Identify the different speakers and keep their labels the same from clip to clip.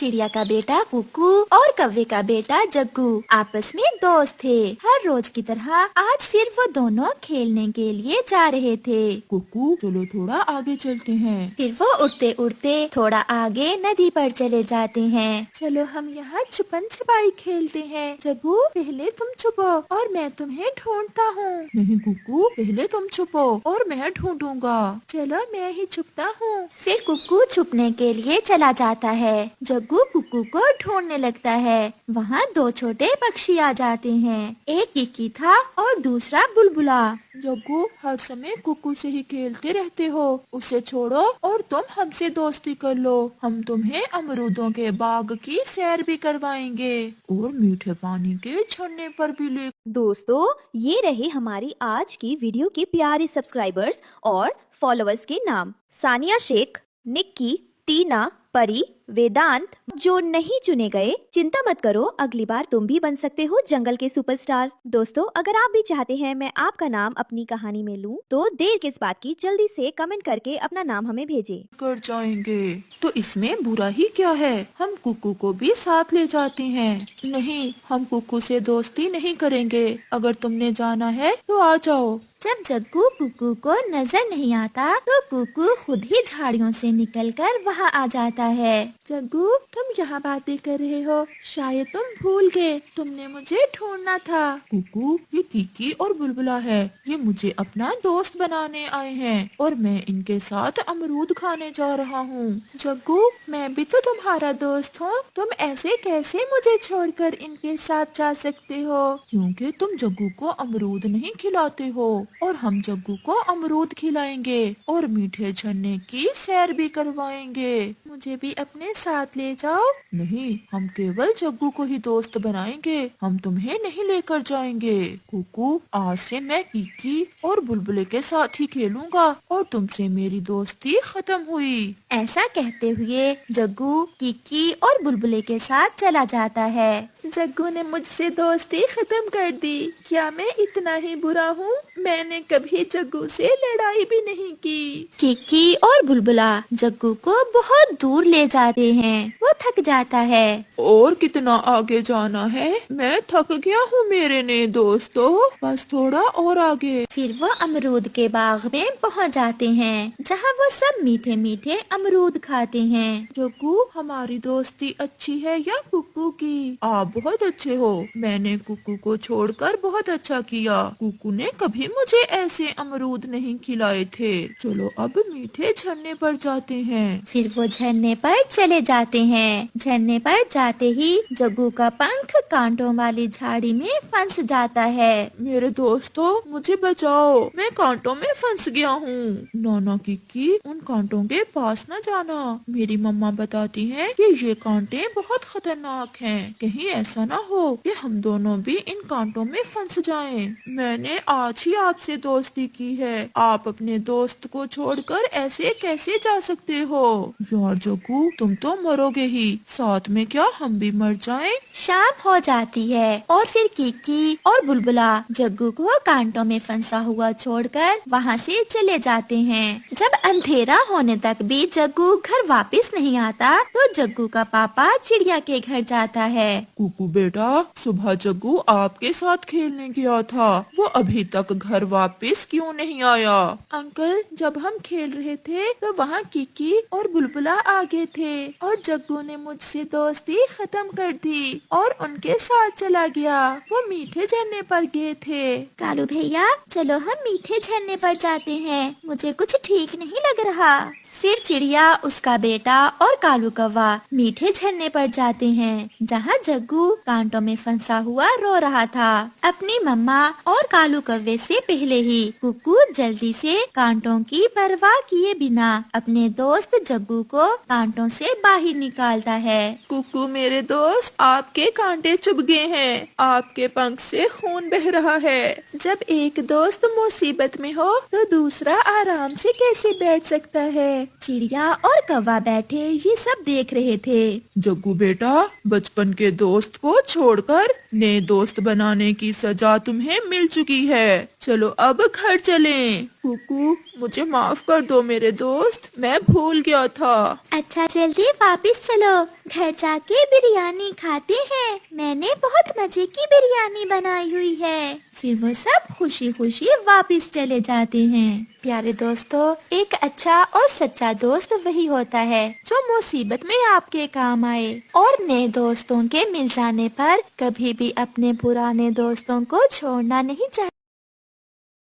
Speaker 1: चिड़िया का बेटा कुकू और कौवे का बेटा जग्गू आपस में दोस्त थे। हर रोज की तरह आज फिर वो दोनों खेलने के लिए जा रहे थे।
Speaker 2: कुकू चलो थोड़ा आगे चलते हैं।
Speaker 1: फिर वो उड़ते उड़ते थोड़ा आगे नदी पर चले जाते हैं।
Speaker 2: चलो हम यहाँ छुपन छुपाई खेलते हैं। जग्गू पहले तुम छुपो और मैं तुम्हें ढूंढता हूँ। नहीं कुकू पहले तुम छुपो और मैं ढूंढूंगा। चलो मैं ही छुपता हूँ।
Speaker 1: फिर कुकू छुपने के लिए चला जाता है। जग्गू कुकू को ढूंढने लगता है। वहाँ दो छोटे पक्षी आ जाते हैं। एक किकी था और दूसरा बुलबुला।
Speaker 2: जग्गू हर समय कुकू से ही खेलते रहते हो, उसे छोड़ो और तुम हमसे दोस्ती कर लो। हम तुम्हें अमरूदों के बाग की सैर भी करवाएंगे और मीठे पानी के झरने पर भी ले।
Speaker 3: दोस्तों, ये रहे हमारी आज की वीडियो के प्यारे सब्सक्राइबर्स और फॉलोअर्स के नाम। सानिया शेख, निक्की, टीना, परी, वेदांत। जो नहीं चुने गए चिंता मत करो, अगली बार तुम भी बन सकते हो जंगल के सुपरस्टार। दोस्तों, अगर आप भी चाहते हैं मैं आपका नाम अपनी कहानी में लूं, तो देर किस बात की, जल्दी से कमेंट करके अपना नाम हमें भेजें।
Speaker 2: कर जाएंगे तो इसमें बुरा ही क्या है। हम कुकू को भी साथ ले जाते हैं। नहीं, हम कुकू से दोस्ती नहीं करेंगे। अगर तुमने जाना है तो आ जाओ।
Speaker 1: जब जग्गू कुकू को नजर नहीं आता तो कुकू खुद ही झाड़ियों से निकलकर वहाँ आ जाता है।
Speaker 2: जग्गू तुम यहाँ बातें कर रहे हो, शायद तुम भूल गए तुमने मुझे ढूंढना था। कुकू ये किकी और बुलबुला है, ये मुझे अपना दोस्त बनाने आए हैं और मैं इनके साथ अमरूद खाने जा रहा हूँ। जग्गू मैं भी तो तुम्हारा दोस्त हूँ, तुम ऐसे कैसे मुझे छोड़कर इनके साथ जा सकते हो। क्योंकि तुम जग्गू को अमरूद नहीं खिलाते हो और हम जग्गू को अमरूद खिलाएंगे और मीठे झरने की सैर भी करवाएंगे। मुझे भी अपने साथ ले जाओ। नहीं, हम केवल जग्गू को ही दोस्त बनाएंगे, हम तुम्हें नहीं लेकर जाएंगे। कुकू आज से मैं किकी और बुलबुले के साथ ही खेलूंगा और तुमसे मेरी दोस्ती खत्म हुई।
Speaker 1: ऐसा कहते हुए जग्गू किकी और बुलबुले के साथ चला जाता है।
Speaker 2: जग्गू ने मुझसे दोस्ती खत्म कर दी। क्या मैं इतना ही बुरा हूँ? मैंने कभी जग्गू से लड़ाई भी नहीं की।
Speaker 1: किकी और बुलबुला जग्गू को बहुत दूर ले जाते हैं। वो थक जाता है।
Speaker 2: और कितना आगे जाना है? मैं थक गया हूँ मेरे नए दोस्तों, बस थोड़ा और आगे।
Speaker 1: फिर वो अमरूद के बाग में पहुँच जाते हैं, जहाँ वो सब मीठे मीठे अमरूद खाते हैं।
Speaker 2: जग्गू हमारी दोस्ती अच्छी है या कुकू की? आप बहुत अच्छे हो, मैंने कुकू को छोड़कर बहुत अच्छा किया। कुकू ने कभी मुझे ऐसे अमरूद नहीं खिलाए थे। चलो अब मीठे झरने पर जाते हैं।
Speaker 1: फिर वो झरने पर चले जाते हैं। झरने पर जाते ही जग्गू का पंख कांटों वाली झाड़ी में फंस जाता है।
Speaker 2: मेरे दोस्तों मुझे बचाओ, मैं कांटों में फंस गया हूँ। नाना किक्की उन कांटों के पास न जाना, मेरी मम्मा बताती हैं कि ये कांटे बहुत खतरनाक हैं। कहीं ऐसा ना हो कि हम दोनों भी इन कांटों में फंस जाएं। मैंने आज ही आपसे दोस्ती की है, आप अपने दोस्त को छोड़कर ऐसे कैसे जा सकते हो? यार जग्गू तुम तो मरोगे ही, साथ में क्या हम भी मर जाएं?
Speaker 1: शाम हो जाती है और फिर किकी और बुलबुला जग्गू को कांटों में फंसा हुआ छोड़कर वहाँ से चले जाते हैं। जब अंधेरा होने तक भी जग्गू घर वापस नहीं आता तो जग्गू का पापा चिड़िया के घर जाता है।
Speaker 2: कुकू बेटा, सुबह जग्गू आपके साथ खेलने गया था, वो अभी तक घर वापस क्यों नहीं आया? अंकल जब हम खेल रहे थे तो वहाँ किकी और बुलबुला आगे थे और जग्गू ने मुझसे दोस्ती खत्म कर दी और उनके साथ चला गया। वो मीठे झरने पर गए थे।
Speaker 1: कालू भैया चलो हम मीठे झरने पर जाते हैं, मुझे कुछ ठीक नहीं लग रहा। फिर चिड़िया, उसका बेटा और कालू कौवा मीठे झरने पर जाते हैं, जहाँ जग्गू कांटों में फंसा हुआ रो रहा था। अपनी मम्मा और कालू कौवे से पहले ही कुकू जल्दी से कांटों की परवाह किए बिना अपने दोस्त जग्गू को कांटों से बाहर निकालता है।
Speaker 2: कुकू मेरे दोस्त, आपके कांटे चुभ गए हैं, आपके पंख से खून बह रहा है। जब एक दोस्त मुसीबत में हो तो दूसरा आराम से कैसे बैठ सकता है?
Speaker 1: चिड़िया और कौवा बैठे ये सब देख रहे थे।
Speaker 2: जग्गू बेटा, बचपन के दोस्त को छोड़कर नए दोस्त बनाने की सजा तुम्हें मिल चुकी है। चलो अब घर चलें। कुकू, मुझे माफ कर दो मेरे दोस्त, मैं भूल गया था।
Speaker 1: अच्छा जल्दी वापस चलो, घर जाके बिरयानी खाते हैं। मैंने बहुत मजे की बिरयानी बनाई हुई है। फिर वो सब खुशी खुशी वापस चले जाते हैं। प्यारे दोस्तों, एक अच्छा और सच्चा दोस्त वही होता है जो मुसीबत में आपके काम आए और नए दोस्तों के मिल जाने पर कभी भी अपने पुराने दोस्तों को छोड़ना नहीं चाहिए।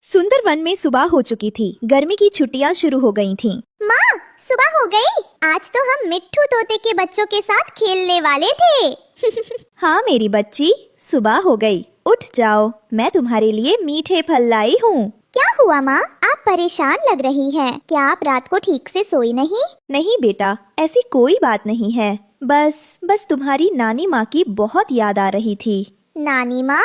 Speaker 3: सुंदर वन में सुबह हो चुकी थी। गर्मी की छुट्टियां शुरू हो गई थीं।
Speaker 4: माँ, सुबह हो गई। आज तो हम मिट्ठू तोते के बच्चों के साथ खेलने वाले थे।
Speaker 3: हाँ मेरी बच्ची, सुबह हो गई। उठ जाओ, मैं तुम्हारे लिए मीठे फल लाई हूँ।
Speaker 4: क्या हुआ माँ, आप परेशान लग रही हैं। क्या आप रात को ठीक से सोई नहीं?
Speaker 3: नहीं बेटा, ऐसी कोई बात नहीं है। बस तुम्हारी नानी माँ की बहुत याद आ रही थी।
Speaker 4: नानी माँ,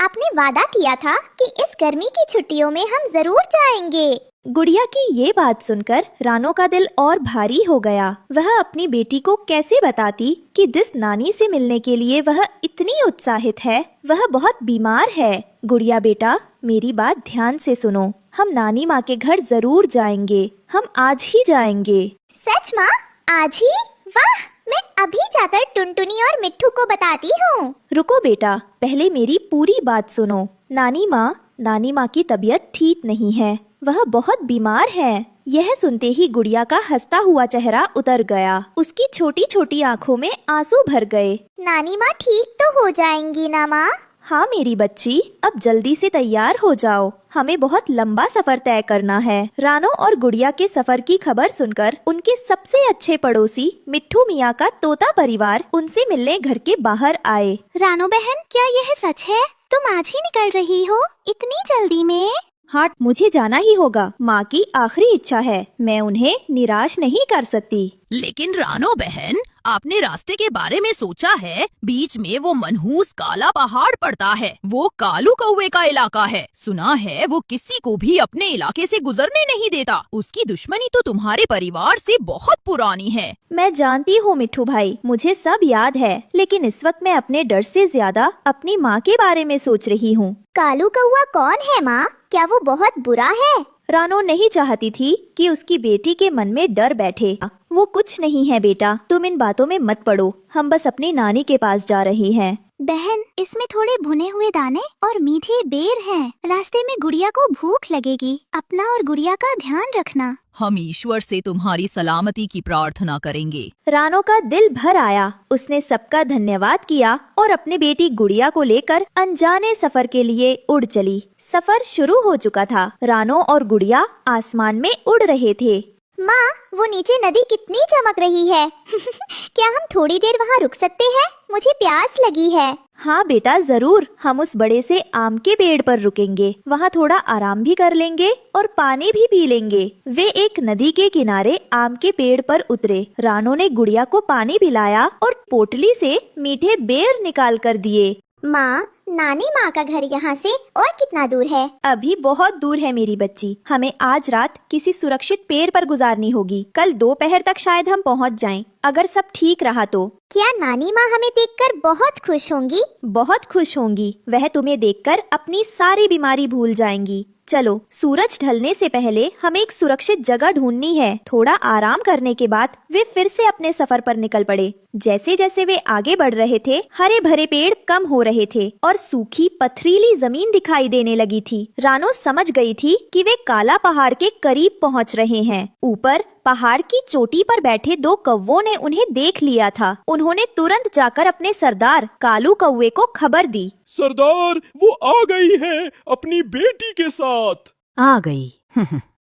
Speaker 4: आपने वादा किया था कि इस गर्मी की छुट्टियों में हम जरूर जाएंगे।
Speaker 3: गुड़िया की ये बात सुनकर रानो का दिल और भारी हो गया। वह अपनी बेटी को कैसे बताती कि जिस नानी से मिलने के लिए वह इतनी उत्साहित है, वह बहुत बीमार है। गुड़िया बेटा, मेरी बात ध्यान से सुनो। हम नानी माँ के घर जरूर जाएंगे। हम आज ही जाएंगे।
Speaker 4: सच माँ? आज ही? वाह, मैं अभी जाकर टुनटुनी और मिट्ठू को बताती हूँ।
Speaker 3: रुको बेटा, पहले मेरी पूरी बात सुनो। नानी माँ की तबीयत ठीक नहीं है। वह बहुत बीमार है। यह सुनते ही गुड़िया का हंसता हुआ चेहरा उतर गया। उसकी छोटी छोटी आँखों में आंसू भर गए।
Speaker 4: नानी माँ ठीक तो हो जाएंगी ना माँ?
Speaker 3: हाँ मेरी बच्ची, अब जल्दी से तैयार हो जाओ। हमें बहुत लंबा सफर तय करना है। रानो और गुड़िया के सफर की खबर सुनकर उनके सबसे अच्छे पड़ोसी मिट्ठू मियाँ का तोता परिवार उनसे मिलने घर के बाहर आए।
Speaker 4: रानो बहन, क्या यह सच है? तुम आज ही निकल रही हो, इतनी जल्दी में?
Speaker 3: हाँ, मुझे जाना ही होगा। माँ की आखिरी इच्छा है। मैं उन्हें निराश नहीं कर सकती।
Speaker 5: लेकिन रानो बहन, आपने रास्ते के बारे में सोचा है? बीच में वो मनहूस काला पहाड़ पड़ता है। वो कालू कौवे का इलाका है। सुना है वो किसी को भी अपने इलाके से गुजरने नहीं देता। उसकी दुश्मनी तो तुम्हारे परिवार से बहुत पुरानी है।
Speaker 3: मैं जानती हूँ मिट्ठू भाई, मुझे सब याद है। लेकिन इस वक्त मैं अपने डर से ज्यादा अपनी माँ के बारे में सोच रही हूँ।
Speaker 4: कालू कौवा कौन है माँ? क्या वो बहुत बुरा है?
Speaker 3: रानो नहीं चाहती थी कि उसकी बेटी के मन में डर बैठे। वो कुछ नहीं है बेटा, तुम इन बातों में मत पड़ो। हम बस अपनी नानी के पास जा रही हैं।
Speaker 4: बहन, इसमें थोड़े भुने हुए दाने और मीठे बेर हैं। रास्ते में गुड़िया को भूख लगेगी। अपना और गुड़िया का ध्यान रखना।
Speaker 5: हम ईश्वर से तुम्हारी सलामती की प्रार्थना करेंगे।
Speaker 3: रानो का दिल भर आया। उसने सबका धन्यवाद किया और अपनी बेटी गुड़िया को लेकर अनजाने सफर के लिए उड़ चली। सफर शुरू हो चुका था। रानो और गुड़िया आसमान में उड़ रहे थे।
Speaker 4: माँ, वो नीचे नदी कितनी चमक रही है। क्या हम थोड़ी देर वहाँ रुक सकते हैं? मुझे प्यास लगी है।
Speaker 3: हाँ बेटा, जरूर। हम उस बड़े से आम के पेड़ पर रुकेंगे। वहाँ थोड़ा आराम भी कर लेंगे और पानी भी पी लेंगे। वे एक नदी के किनारे आम के पेड़ पर उतरे। रानो ने गुड़िया को पानी पिलाया और पोटली से मीठे बेर निकाल कर दिए।
Speaker 4: माँ, नानी माँ का घर यहाँ से और कितना दूर है?
Speaker 3: अभी बहुत दूर है मेरी बच्ची। हमें आज रात किसी सुरक्षित पेड़ पर गुजारनी होगी। कल दोपहर तक शायद हम पहुँच जाएं, अगर सब ठीक रहा तो।
Speaker 4: क्या नानी माँ हमें देखकर बहुत खुश होंगी?
Speaker 3: बहुत खुश होंगी। वह तुम्हें देखकर अपनी सारी बीमारी भूल जाएंगी। चलो, सूरज ढलने से पहले हमें एक सुरक्षित जगह ढूंढनी है। थोड़ा आराम करने के बाद वे फिर से अपने सफर पर निकल पड़े। जैसे जैसे वे आगे बढ़ रहे थे, हरे भरे पेड़ कम हो रहे थे और सूखी पथरीली जमीन दिखाई देने लगी थी। रानो समझ गई थी कि वे काला पहाड़ के करीब पहुंच रहे हैं। ऊपर पहाड़ की चोटी पर बैठे दो कौवों ने उन्हें देख लिया था। उन्होंने तुरंत जाकर अपने सरदार कालू कौवे को खबर दी।
Speaker 6: सरदार, वो आ गई है अपनी बेटी के साथ।
Speaker 7: आ गई।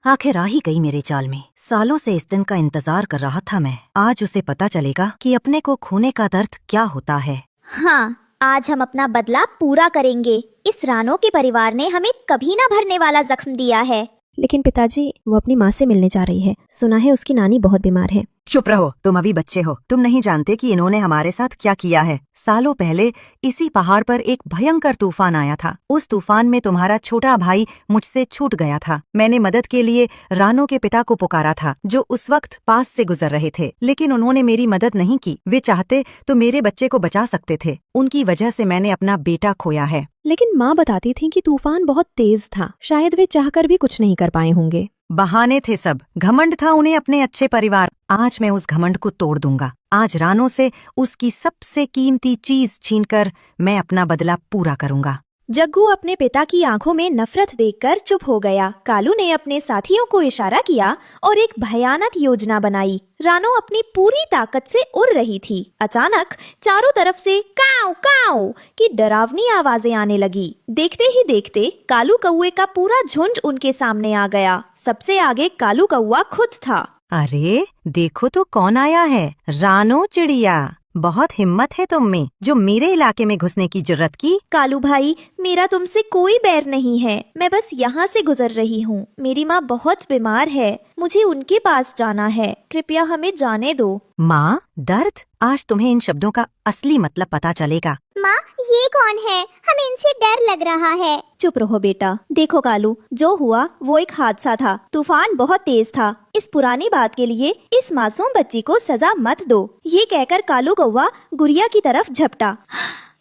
Speaker 7: आखिर आ ही गई मेरे चाल में। सालों से इस दिन का इंतजार कर रहा था मैं। आज उसे पता चलेगा कि अपने को खोने का दर्द क्या होता है।
Speaker 4: हाँ, आज हम अपना बदला पूरा करेंगे। इस रानो के परिवार ने हमें कभी न भरने वाला जख्म दिया है।
Speaker 8: लेकिन पिताजी, वो अपनी माँ से मिलने जा रही है। सुना है उसकी नानी बहुत बीमार है।
Speaker 7: चुप रहो, तुम अभी बच्चे हो। तुम नहीं जानते कि इन्होंने हमारे साथ क्या किया है। सालों पहले इसी पहाड़ पर एक भयंकर तूफान आया था। उस तूफान में तुम्हारा छोटा भाई मुझसे छूट गया था। मैंने मदद के लिए रानो के पिता को पुकारा था, जो उस वक्त पास से गुजर रहे थे, लेकिन उन्होंने मेरी मदद नहीं की। वे चाहते तो मेरे बच्चे को बचा सकते थे। उनकी वजह से मैंने अपना बेटा खोया है।
Speaker 8: लेकिन माँ बताती थी कि तूफान बहुत तेज था, शायद वे चाहकर भी कुछ नहीं कर पाए होंगे।
Speaker 7: बहाने थे सब। घमंड था उन्हें अपने अच्छे परिवार। आज मैं उस घमंड को तोड़ दूंगा। आज रानो से उसकी सबसे कीमती चीज छीनकर मैं अपना बदला पूरा करूंगा।
Speaker 3: जग्गू अपने पिता की आंखों में नफरत देखकर चुप हो गया। कालू ने अपने साथियों को इशारा किया और एक भयानक योजना बनाई। रानो अपनी पूरी ताकत से उड़ रही थी। अचानक चारों तरफ से काऊ काऊ की डरावनी आवाजें आने लगी। देखते ही देखते कालू कौवे का पूरा झुंड उनके सामने आ गया। सबसे आगे कालू कौवा खुद था।
Speaker 7: अरे देखो तो कौन आया है। रानो चिड़िया, बहुत हिम्मत है तुम में, जो मेरे इलाके में घुसने की जुर्रत की।
Speaker 3: कालू भाई, मेरा तुमसे कोई बैर नहीं है। मैं बस यहाँ से गुजर रही हूँ। मेरी माँ बहुत बीमार है, मुझे उनके पास जाना है। कृपया हमें जाने दो।
Speaker 7: माँ, दर्द? आज तुम्हें इन शब्दों का असली मतलब पता चलेगा।
Speaker 4: माँ, ये कौन है? हमें इनसे डर लग रहा है।
Speaker 3: चुप रहो बेटा। देखो कालू, जो हुआ वो एक हादसा था। तूफान बहुत तेज था। इस पुरानी बात के लिए इस मासूम बच्ची को सजा मत दो। ये कहकर कालू कौवा गुड़िया की तरफ झपटा।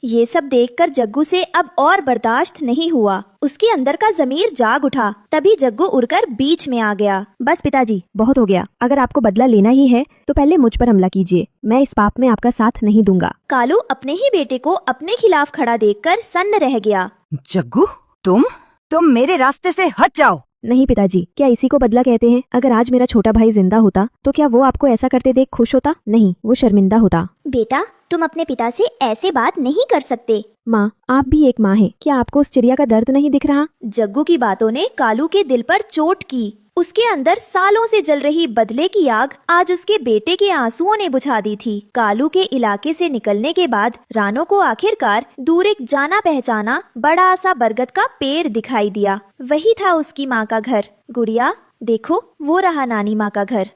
Speaker 3: ये सब देखकर जग्गू से अब और बर्दाश्त नहीं हुआ। उसके अंदर का जमीर जाग उठा। तभी जग्गू उड़कर बीच में आ गया।
Speaker 8: बस पिताजी, बहुत हो गया। अगर आपको बदला लेना ही है तो पहले मुझ पर हमला कीजिए। मैं इस पाप में आपका साथ नहीं दूंगा।
Speaker 3: कालू अपने ही बेटे को अपने खिलाफ खड़ा देखकर सन्न रह गया।
Speaker 7: जग्गू, तुम मेरे रास्ते से हट जाओ।
Speaker 8: नहीं पिताजी, क्या इसी को बदला कहते हैं? अगर आज मेरा छोटा भाई जिंदा होता तो क्या वो आपको ऐसा करते देख खुश होता? नहीं, वो शर्मिंदा होता।
Speaker 4: बेटा, तुम अपने पिता से ऐसे बात नहीं कर सकते।
Speaker 8: माँ, आप भी एक माँ हैं। क्या आपको उस चिड़िया का दर्द नहीं दिख रहा?
Speaker 3: जग्गू की बातों ने कालू के दिल पर चोट की। उसके अंदर सालों से जल रही बदले की आग आज उसके बेटे के आंसुओं ने बुझा दी थी। कालू के इलाके से निकलने के बाद रानो को आखिरकार दूर एक जाना पहचाना बड़ा सा बरगद का पेड़ दिखाई दिया। वही था उसकी माँ का घर। गुड़िया, देखो वो रहा नानी माँ का घर।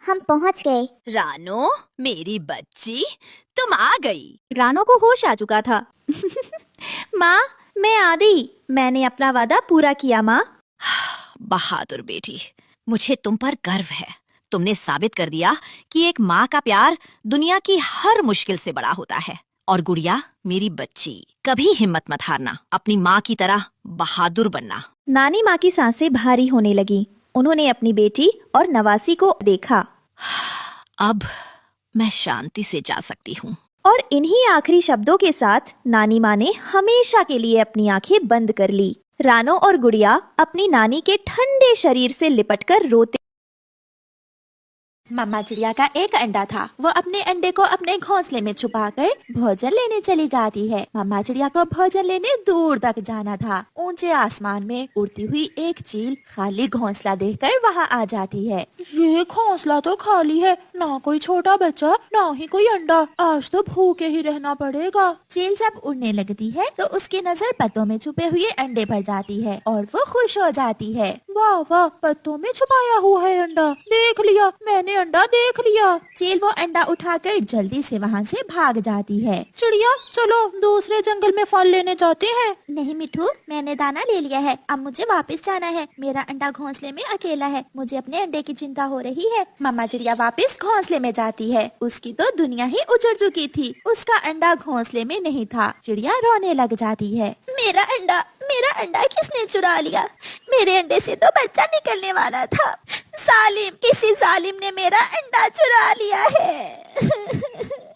Speaker 4: हम पहुँच गए।
Speaker 5: रानो, मेरी बच्ची, तुम आ गई।
Speaker 3: रानो को होश आ चुका था। माँ, मैं आ गई। मैंने अपना वादा पूरा किया माँ।
Speaker 5: बहादुर बेटी, मुझे तुम पर गर्व है। तुमने साबित कर दिया कि एक माँ का प्यार दुनिया की हर मुश्किल से बड़ा होता है। और गुड़िया, मेरी बच्ची, कभी हिम्मत मत हारना। अपनी माँ की तरह बहादुर बनना।
Speaker 3: नानी माँ की सांसें भारी होने लगी। उन्होंने अपनी बेटी और नवासी को देखा।
Speaker 5: अब मैं शांति से जा सकती हूँ।
Speaker 3: और इन्हीं आखिरी शब्दों के साथ नानी माँ ने हमेशा के लिए अपनी आंखें बंद कर ली। रानो और गुड़िया अपनी नानी के ठंडे शरीर से लिपटकर रोते।
Speaker 1: मम्मा चिड़िया का एक अंडा था। वो अपने अंडे को अपने घोंसले में छुपाकर भोजन लेने चली जाती है। मम्मा चिड़िया को भोजन लेने दूर तक जाना था। ऊंचे आसमान में उड़ती हुई एक चील खाली घोंसला देखकर वहाँ आ जाती है।
Speaker 2: ये घोंसला तो खाली है, ना कोई छोटा बच्चा, ना ही कोई अंडा। आज तो भूखे ही रहना पड़ेगा।
Speaker 1: चील जब उड़ने लगती है तो उसकी नजर पत्तों में छुपे हुए अंडे पर जाती है और वो खुश हो जाती है।
Speaker 2: वाह वाह, पत्तों में छुपाया हुआ है अंडा। देख लिया, मैंने अंडा देख लिया।
Speaker 1: चील वो अंडा उठाकर जल्दी से वहाँ से भाग जाती है।
Speaker 2: चिड़िया, चलो दूसरे जंगल में फल लेने जाते हैं।
Speaker 1: नहीं मिठू, मैंने दाना ले लिया है। अब मुझे वापस जाना है। मेरा अंडा घोंसले में अकेला है। मुझे अपने अंडे की चिंता हो रही है। मम्मा चिड़िया वापस घोंसले में जाती है। उसकी तो दुनिया ही उजड़ चुकी थी। उसका अंडा घोंसले में नहीं था। चिड़िया रोने लग जाती है। मेरा अंडा किसने चुरा लिया? मेरे अंडे से तो बच्चा निकलने वाला था। जालिम, किसी जालिम ने मेरा अंडा चुरा लिया है।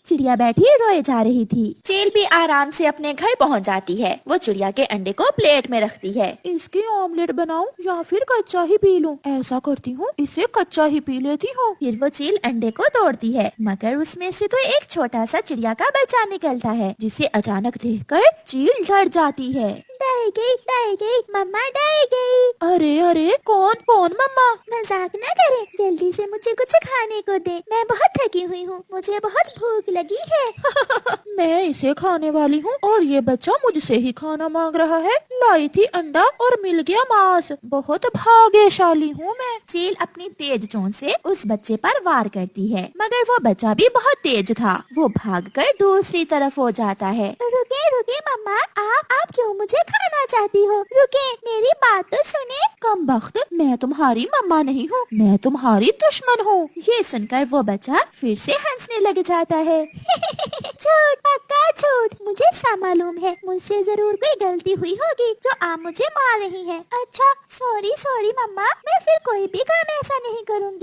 Speaker 1: चिड़िया बैठी रोए जा रही थी। चील भी आराम से अपने घर पहुंच जाती है। वो चिड़िया के अंडे को प्लेट में रखती है।
Speaker 2: इसकी ऑमलेट बनाऊं या फिर कच्चा ही पी लूं? ऐसा करती हूँ, इसे कच्चा ही पी लेती हूँ।
Speaker 1: फिर वो चील अंडे को तोड़ती है, मगर उसमें से तो एक छोटा सा चिड़िया का बच्चा निकलता है,
Speaker 2: जिसे अचानक देखकर चील डर जाती है।
Speaker 4: डर गई, मम्मा डर गई।
Speaker 2: अरे कौन मम्मा?
Speaker 4: मजाक न करे, जल्दी से मुझे कुछ खाने को दे। मैं बहुत थकी हुई हूँ, मुझे बहुत भूख लगी है।
Speaker 2: मैं इसे खाने वाली हूँ और ये बच्चा मुझसे ही खाना मांग रहा है। लाई थी अंडा और मिल गया मांस। बहुत भाग्यशाली हूँ मैं।
Speaker 1: चील अपनी तेज चोंच से उस बच्चे पर वार करती है, मगर वो बच्चा भी बहुत तेज था। वो भागकर दूसरी तरफ हो जाता है।
Speaker 4: रुके मम्मा, आप क्यों मुझे खाना चाहती हो? रुके, मेरी बात तो सुने।
Speaker 2: कमबख्त, मैं तुम्हारी मम्मा नहीं हूँ, मैं तुम्हारी दुश्मन हूँ।
Speaker 1: ये सुनकर वो बच्चा फिर से हंसने लग जाता है। झूठ, पक्का झूठ। मुझे सब मालूम है, मुझसे जरूर कोई गलती हुई होगी जो आप मुझे मार रही हैं। अच्छा, सॉरी सॉरी मम्मा, मैं फिर कोई भी काम ऐसा नहीं करूँगी।